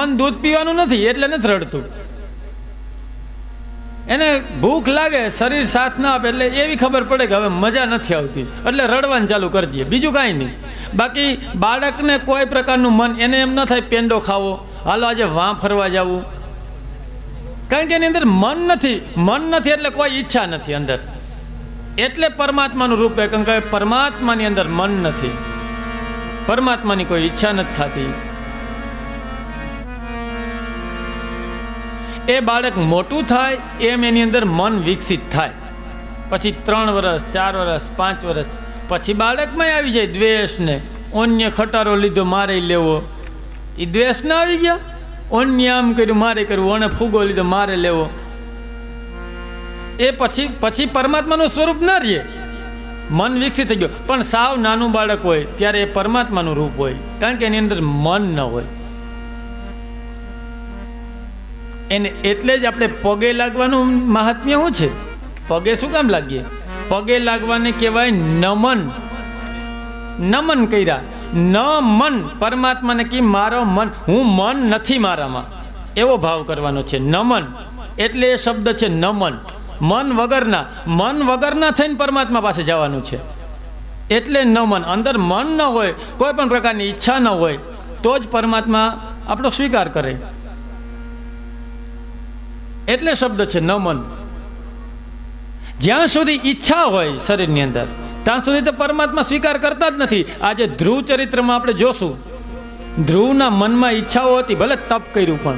મન દૂધ પીવાનું નથી એટલે નથી રડતું. એને ભૂખ લાગે, શરીર સાથ ના આપે એટલે એવી ખબર પડે કે હવે મજા નથી આવતી એટલે રડવાનું ચાલુ કરી દઈએ, બીજું કાંઈ નહીં. બાકી બાળકને કોઈ પ્રકારનું મન એને એમ ન થાય પેંડો ખાવો, હાલો આજે વાં ફરવા જવું, કારણ કે એની અંદર મન નથી. મન નથી એટલે કોઈ ઈચ્છા નથી અંદર. એટલે પરમાત્માનું રૂપ છે, કારણ કે પરમાત્માની અંદર મન નથી, પરમાત્માની કોઈ ઈચ્છા નથી થતી. એ બાળક મોટું થાય એમ એની અંદર મન વિકસિત થાય. પછી 3 વર્ષ 4 વર્ષ 5 વર્ષ પછી બાળકમાં આવી જાય દ્વેષ ને અન્ય ખટારો લીધો મારે લેવો, એ દ્વેષ ના આવી ગયા. અન્ય આમ કર્યું મારે કર્યું, અને ફૂગો લીધો મારે લેવો, એ પછી પરમાત્માનું સ્વરૂપ ના રહે. મન વિકસિત થઈ ગયો. પણ સાવ નાનું બાળક હોય ત્યારે એ પરમાત્માનું રૂપ હોય, કારણ કે એની અંદર મન ન હોય. એને એટલે જ આપણે પગે લાગવાનું મહાત્મ્ય શું છે? પગે શું કામ લાગીએ? પગે લાગવાને કહેવાય નમન. નમન કર્યા, ન મન. પરમાત્માને કી મારો મન, હું મન નથી મારામાં, એવો ભાવ કરવાનો છે. નમન એટલે એ શબ્દ છે નમન. મન વગરના, મન વગરના થઈને પરમાત્મા પાસે જવાનું છે, એટલે નમન. અંદર મન ન હોય, કોઈ પણ પ્રકારની ઈચ્છા ન હોય, તો જ પરમાત્મા આપણો સ્વીકાર કરે, એટલે શબ્દ છે નમન. જ્યાં સુધી ઈચ્છા હોય શરીરની અંદર ત્યાં સુધી તો પરમાત્મા સ્વીકાર કરતા જ નથી. આજે ધ્રુવ ચરિત્રમાં આપણે જોશું, ધ્રુવના મનમાં ઈચ્છાઓ હતી, ભલે તપ કર્યું પણ